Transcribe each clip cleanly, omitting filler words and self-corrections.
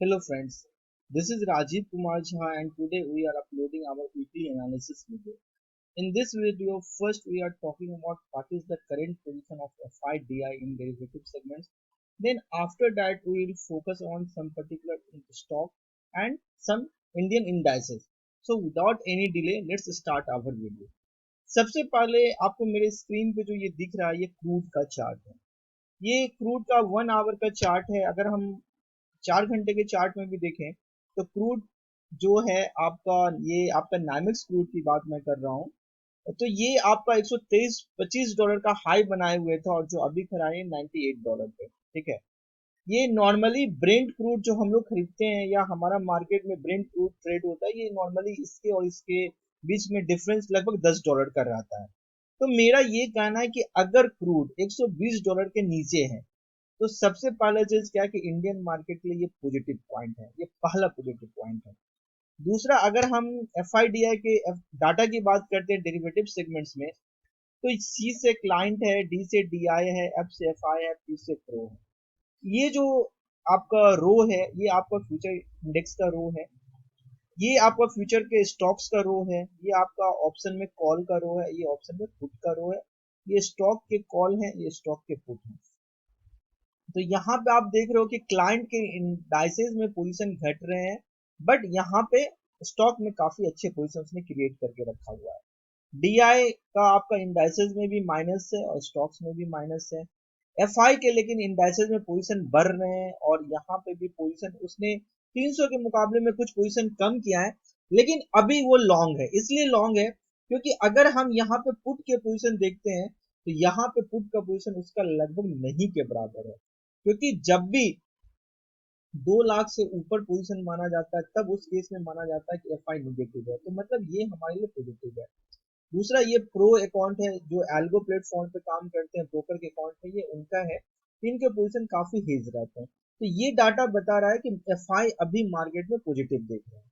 Hello friends, this is Rajiv Kumar Jha and today we are uploading our weekly analysis video. In this video, first we are talking about what is the current position of FIDI in derivative segments. Then after that we will focus on some particular stock and some Indian indices. So without any delay, let's start our video. सबसे पहले आपको मेरे screen पे जो ये दिख रहा है ये क्रूड का चार्ट है। ये क्रूड का 1 आवर का चार्ट है। अगर हम 4 घंटे के चार्ट में भी देखें तो क्रूड जो है आपका, ये आपका नाइमेक्स क्रूड की बात मैं कर रहा हूँ, तो ये आपका 123-25 डॉलर का हाई बनाए हुए था और जो अभी खड़ा है 98 डॉलर पे। ठीक है, ये नॉर्मली ब्रेंट क्रूड जो हम लोग खरीदते हैं या हमारा मार्केट में ब्रेंट क्रूड ट्रेड होता है, ये नॉर्मली इसके और इसके बीच में डिफरेंस लगभग 10 डॉलर का रहता है। तो मेरा ये कहना है कि अगर क्रूड 120 डॉलर के नीचे है तो सबसे पहला चीज क्या है कि इंडियन मार्केट के लिए ये पॉजिटिव पॉइंट है, ये पहला पॉजिटिव पॉइंट है। दूसरा, अगर हम एफआईडीआई के डाटा की बात करते हैं डेरिवेटिव सेगमेंट्स में, तो सी से क्लाइंट है, डी से डीआई है, एफ से एफआई है, पी से प्रो है। ये जो आपका रो है ये आपका फ्यूचर इंडेक्स का रो है, ये आपका फ्यूचर के स्टॉक्स का रो है, ये आपका ऑप्शन में कॉल का रो है, ये ऑप्शन में पुट का रो है, ये स्टॉक के कॉल है, ये स्टॉक के पुट है। तो यहाँ पे आप देख रहे हो कि क्लाइंट के इंडाइसेस में पोजीशन घट रहे हैं, बट यहाँ पे स्टॉक में काफी अच्छे पोजीशंस ने क्रिएट करके रखा हुआ है। डीआई का आपका इंडाइसेस में भी माइनस है और स्टॉक्स में भी माइनस है। एफआई के लेकिन इंडाइसेस में पोजीशन बढ़ रहे हैं और यहाँ पे भी पोजीशन उसने 300 के मुकाबले में कुछ पोजीशन कम किया है, लेकिन अभी वो लॉन्ग है। इसलिए लॉन्ग है क्योंकि अगर हम यहाँ पे पुट के पोजीशन देखते हैं तो यहाँ पे पुट का पोजीशन उसका लगभग नहीं के बराबर है, क्योंकि जब भी 2 लाख से ऊपर पोजीशन माना जाता है तब उस केस में माना जाता है कि एफआई निगेटिव है, तो मतलब ये हमारे लिए पॉजिटिव है। दूसरा, ये प्रो अकाउंट है जो एल्गो प्लेटफॉर्म पे काम करते हैं, ब्रोकर के अकाउंट पे ये उनका है, इनके पोजीशन काफी हेज रहते हैं। तो ये डाटा बता रहा है कि एफआई अभी मार्केट में पॉजिटिव देख रहे हैं।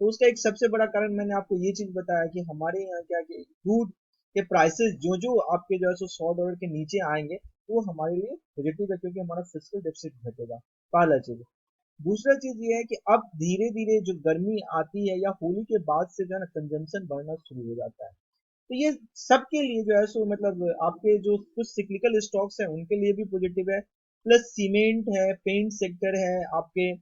तो उसका एक सबसे बड़ा कारण मैंने आपको ये चीज बताया कि हमारे यहाँ क्या कि क्रूड के प्राइसेस जो जो आपके जो है सो 100 डॉलर के नीचे आएंगे वो हमारे लिए पॉजिटिव है, क्योंकि हमारा फिस्कल डेफिसिट घटेगा। पहला चीज। दूसरा चीज ये है कि अब धीरे धीरे जो गर्मी आती है या होली के बाद से जो है ना कंजम्पशन बढ़ना शुरू हो जाता है। तो ये सबके लिए जो है सो मतलब आपके जो कुछ सिक्लिकल स्टॉक्स हैं उनके लिए भी पॉजिटिव है, प्लस सीमेंट है, पेंट सेक्टर है आपके,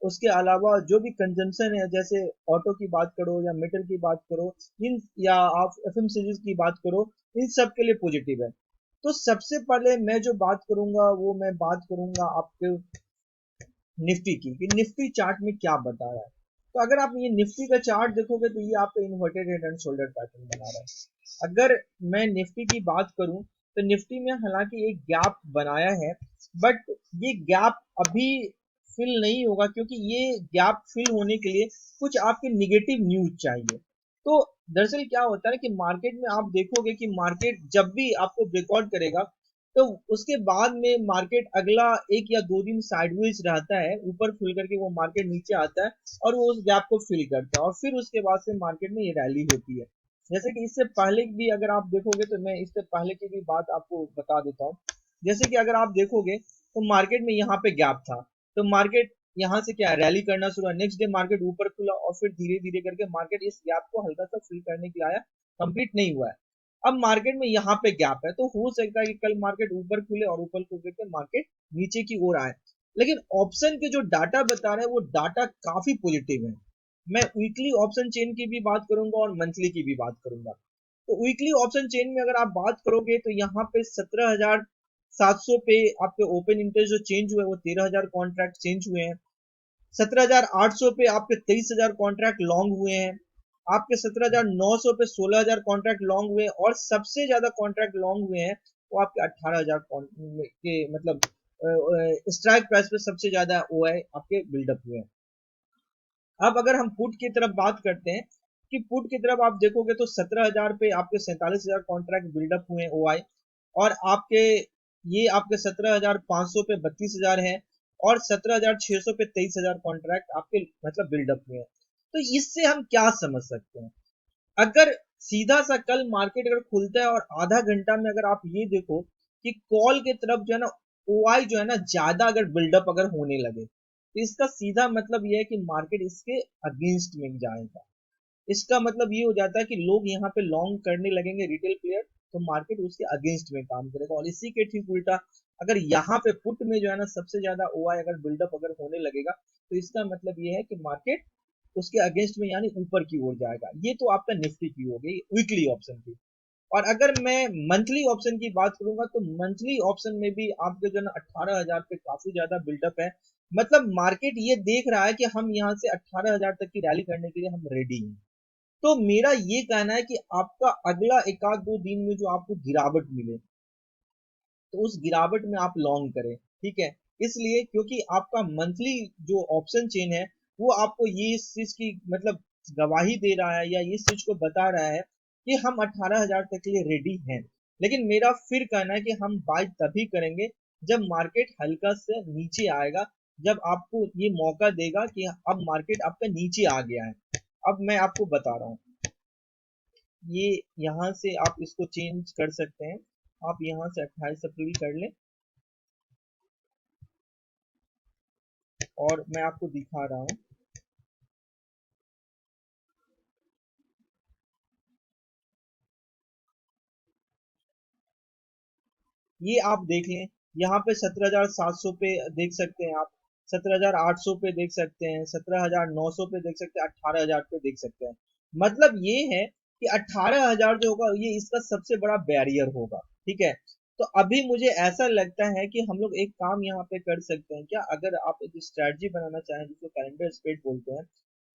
उसके अलावा जो भी कंजम्पशन है जैसे ऑटो की बात करो या मेटल की बात करो, इन या आप एफएमसीजी की बात करो, इन सब के लिए पॉजिटिव है। तो सबसे पहले मैं जो बात करूंगा वो मैं बात करूंगा आपके निफ्टी की कि निफ्टी चार्ट में क्या बता रहा है। तो अगर आप ये निफ्टी का चार्ट देखोगे तो ये आपका inverted head and shoulder pattern बना रहा है। अगर मैं निफ्टी की बात करूं तो निफ्टी में हालांकि एक गैप बनाया है, बट ये गैप अभी फिल नहीं होगा, क्योंकि ये गैप फिल होने के लिए कुछ आपके निगेटिव न्यूज चाहिए। तो दरअसल क्या होता है कि मार्केट में आप देखोगे कि मार्केट जब भी आपको ब्रेकआउट करेगा तो उसके बाद में मार्केट अगला 1 या 2 दिन साइडवेज रहता है, ऊपर खुल करके वो मार्केट नीचे आता है और वो उस गैप को फिल करता है और फिर उसके बाद से मार्केट में ये रैली होती है। जैसे कि इससे पहले भी अगर आप देखोगे तो मैं इससे पहले की भी बात आपको बता देता हूँ। जैसे कि अगर आप देखोगे तो मार्केट में यहाँ पे गैप था, तो मार्केट यहाँ से क्या रैली करना शुरू हुआ, नेक्स्ट डे मार्केट ऊपर खुला और फिर धीरे धीरे करके मार्केट इस गैप को हल्का सा फिल करने के लिए आया, कंप्लीट नहीं हुआ है। अब मार्केट में यहाँ पे गैप है, तो हो सकता है कि कल मार्केट ऊपर खुले और ऊपर खुल के मार्केट नीचे की ओर आए। लेकिन ऑप्शन के जो डाटा बता रहे हैं वो डाटा काफी पॉजिटिव है। मैं वीकली ऑप्शन चेन की भी बात करूंगा और मंथली की भी बात करूंगा। तो वीकली ऑप्शन चेन में अगर आप बात करोगे तो यहाँ पे 17,700 पे आपके ओपन इंटरेस्ट जो चेंज हुए वो 13,000 कॉन्ट्रैक्ट चेंज हुए हैं। 17,800 पे आपके 23,000 कॉन्ट्रैक्ट लॉन्ग हुए हैं। आपके 17,900 पे 16,000 कॉन्ट्रैक्ट लॉन्ग हुए हैं और सबसे ज्यादा कॉन्ट्रैक्ट लॉन्ग हुए हैं वो आपके 18,000 के मतलब स्ट्राइक प्राइस पे सबसे ज्यादा ओ आई आपके बिल्डअप हुए हैं। अब अगर हम पुट की तरफ बात करते हैं कि पुट की तरफ आप देखोगे तो 17,000 पे आपके 47,000 कॉन्ट्रैक्ट बिल्डअप हुए ओ आई, और आपके ये आपके 17,500 पे 32,000 है और 17,600 पे 23,000 कॉन्ट्रैक्ट आपके मतलब बिल्डअप हुए हैं। तो इससे हम क्या समझ सकते हैं? अगर सीधा सा कल मार्केट अगर खुलता है और आधा घंटा में अगर आप ये देखो कि कॉल की तरफ जो है ना ओ आई जो है ना ज्यादा अगर बिल्डअप अगर होने लगे, तो इसका सीधा मतलब ये है कि मार्केट इसके अगेंस्ट में जाएगा। इसका मतलब ये हो जाता है कि लोग यहाँ पे लॉन्ग करने लगेंगे रिटेल प्लेयर, तो मार्केट उसके अगेंस्ट में काम करेगा। और इसी के ठीक उल्टा अगर यहाँ पे पुट में जो है ना सबसे ज्यादा ओआई अगर बिल्डअप अगर होने लगेगा, तो इसका मतलब ये है कि मार्केट उसके अगेंस्ट में यानी ऊपर की ओर जाएगा। ये तो आपका निफ्टी की हो गई वीकली ऑप्शन की। और अगर मैं मंथली ऑप्शन की बात करूंगा तो मंथली ऑप्शन में भी आपके जो है ना 18,000 पे काफी ज्यादा बिल्डअप है। मतलब मार्केट ये देख रहा है कि हम यहाँ से 18,000 तक की रैली करने के लिए हम रेडी हैं। तो मेरा ये कहना है कि आपका अगला एक आध दो दिन में जो आपको गिरावट मिले, तो उस गिरावट में आप लॉन्ग करें। ठीक है, इसलिए क्योंकि आपका मंथली जो ऑप्शन चेन है वो आपको ये इस चीज की मतलब गवाही दे रहा है या इस चीज को बता रहा है कि हम 18,000 तक के लिए रेडी हैं। लेकिन मेरा फिर कहना है कि हम बाय तभी करेंगे जब मार्केट हल्का से नीचे आएगा, जब आपको ये मौका देगा कि अब मार्केट आपका नीचे आ गया है। अब मैं आपको बता रहा हूँ, ये यहाँ से आप इसको चेंज कर सकते हैं। आप यहाँ से 28 अप्रैल कर लें और मैं आपको दिखा रहा हूँ। ये आप देख लें, यहाँ पे 17,700 पे देख सकते हैं आप, 17,800 पे देख सकते हैं, 17,900 पे देख सकते हैं, 18,000 पे देख सकते हैं। मतलब ये है कि 18,000 जो होगा ये इसका सबसे बड़ा बैरियर होगा। ठीक है, तो अभी मुझे ऐसा लगता है कि हम लोग एक काम यहाँ पे कर सकते हैं क्या, अगर आप एक स्ट्रेटजी बनाना चाहें जिसको कैलेंडर स्प्रेड बोलते हैं,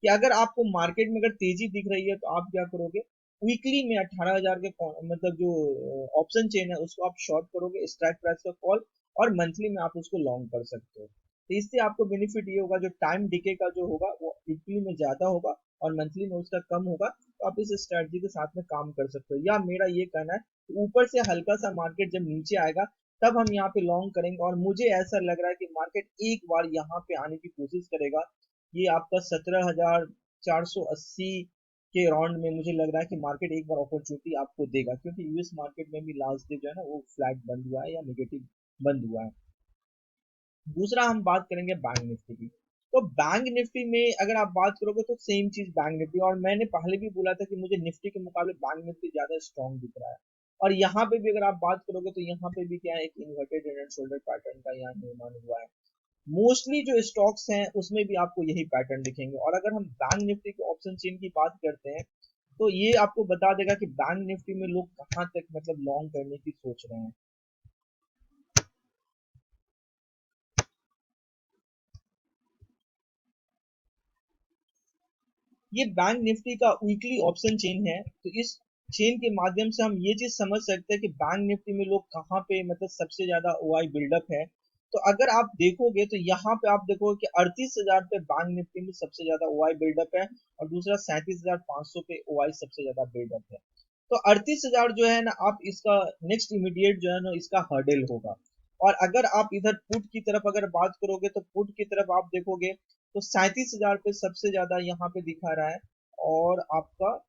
कि अगर आपको मार्केट में अगर तेजी दिख रही है तो आप क्या करोगे, वीकली में 18,000 के मतलब जो ऑप्शन चेन है उसको आप शॉर्ट करोगे स्ट्राइक प्राइस का कॉल, और मंथली में आप उसको लॉन्ग कर सकते हो। तो इससे आपको बेनिफिट ये होगा, जो टाइम डिके का जो होगा वो वीकली में ज्यादा होगा और मंथली में उसका कम होगा। तो आप इस स्ट्रेटजी के साथ में काम कर सकते हो। या मेरा ये कहना है कि ऊपर से हल्का सा मार्केट जब नीचे आएगा तब हम यहाँ पे लॉन्ग करेंगे। और मुझे ऐसा लग रहा है कि मार्केट एक बार यहाँ पे आने की कोशिश करेगा। ये आपका 17,480 के राउंड में मुझे लग रहा है कि मार्केट एक बार अपॉर्चुनिटी आपको देगा, क्योंकि यूएस मार्केट में भी लास्ट डे जो है ना वो फ्लैट बंद हुआ है या नेगेटिव बंद हुआ है। दूसरा हम बात करेंगे बैंक निफ्टी की। तो बैंक निफ्टी में अगर आप बात करोगे तो सेम चीज बैंक निफ्टी, और मैंने पहले भी बोला था कि मुझे निफ्टी के मुकाबले बैंक निफ्टी ज्यादा स्ट्रांग दिख रहा है। और यहाँ पे भी अगर आप बात करोगे तो यहाँ पे भी क्या है, एक inverted head and shoulder pattern का यहाँ निर्माण हुआ है। मोस्टली जो स्टॉक्स हैं उसमें भी आपको यही पैटर्न दिखेंगे। और अगर हम बैंक निफ्टी के ऑप्शन चेन की बात करते हैं तो ये आपको बता देगा कि बैंक निफ्टी में लोग कहाँ तक मतलब लॉन्ग करने की सोच रहे हैं। ये बैंक निफ्टी का वीकली ऑप्शन चेन है। तो इस चेन के माध्यम से हम ये चीज समझ सकते हैं कि बैंक निफ्टी में लोग कहाँ पे मतलब सबसे ज्यादा ओआई बिल्डअप है। तो अगर आप देखोगे तो यहाँ पे आप देखोगे कि 38,000 पे बैंक निफ्टी में सबसे ज्यादा ओआई बिल्डअप है, और दूसरा 37,500 पे ओआई सबसे ज्यादा बिल्डअप है। तो 38,000 जो है ना, आप इसका नेक्स्ट इमीडिएट जो है ना इसका हर्डल होगा। और अगर आप इधर पुट की तरफ अगर बात करोगे तो पुट की तरफ आप देखोगे तो 37,000 पे सबसे ज्यादा यहाँ पे दिखा रहा है, और आपका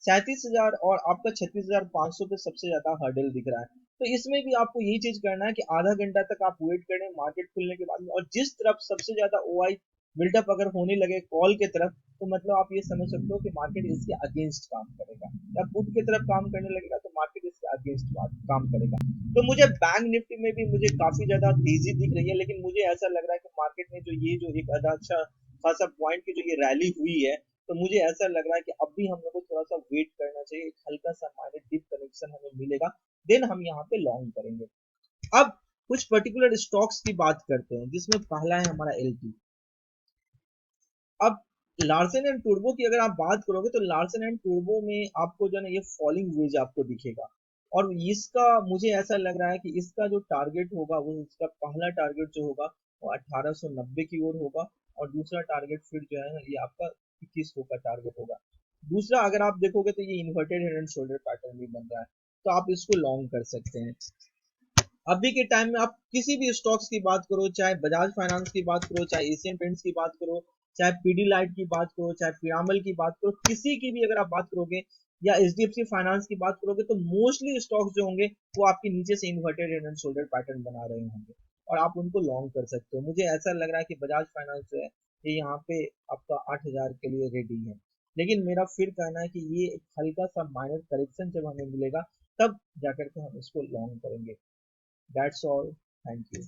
37,000 और आपका 36,500 पे सबसे ज्यादा हर्डल दिख रहा है। तो इसमें भी आपको यही चीज करना है कि आधा घंटा तक आप वेट करें मार्केट खुलने के बाद में, और जिस तरफ सबसे ज्यादा ओआई बिल्डअप अगर होने लगे कॉल के तरफ, तो मतलब आप ये समझ सकते हो कि मार्केट इसके अगेंस्ट काम करेगा। या पुट की तरफ काम करने लगेगा तो मार्केट इसके अगेंस्ट काम करेगा। तो मुझे बैंक निफ्टी में भी मुझे काफी ज्यादा तेजी दिख रही है, लेकिन मुझे ऐसा लग रहा है कि मार्केट में जो ये जो एक अच्छा खासा पॉइंट की जो ये रैली हुई है, तो मुझे ऐसा लग रहा है कि अब भी हम लोग को थोड़ा सा वेट करना चाहिए। एक हल्का सा माइनर डिप कनेक्शन हमें मिलेगा, देन हम यहाँ पे लॉन्ग करेंगे। अब कुछ पर्टिकुलर स्टॉक्स की बात करते हैं जिसमें पहला है हमारा एलटी। अब लार्सन एंड टूर्बो की अगर आप बात करोगे तो लार्सन एंड टूर्बो में आपको जो है ना ये फॉलिंग वेज आपको दिखेगा। और इसका मुझे ऐसा लग रहा है कि इसका जो टारगेट होगा वो इसका पहला टारगेट जो होगा वो 1890 की ओर होगा, और दूसरा टारगेट फिर जो है ना ये आपका 2100 का टारगेट होगा। दूसरा अगर आप देखोगे तो ये inverted head and shoulder pattern भी बन रहा है, तो आप इसको लॉन्ग कर सकते हैं। अभी के टाइम में आप किसी भी स्टॉक्स की बात करो, चाहे बजाज फाइनेंस की बात करो, चाहे एशियन पेंट्स की बात करो, चाहे पीडीलाइट की बात करो, चाहे पिरामल की बात करो, किसी की भी अगर आप बात करोगे या एचडीएफसी फाइनेंस की बात करोगे, तो मोस्टली स्टॉक्स जो होंगे वो आपके नीचे से inverted head and shoulder pattern बना रहे होंगे। और आप उनको लॉन्ग कर सकते हो। मुझे ऐसा लग रहा है कि बजाज फाइनेंस जो है ये यहाँ पे आपका 8,000 के लिए रेडी है, लेकिन मेरा फिर कहना है कि ये एक हल्का सा माइनर करेक्शन जब हमें मिलेगा तब जाकर के हम इसको लॉन्ग करेंगे। That's all. Thank you.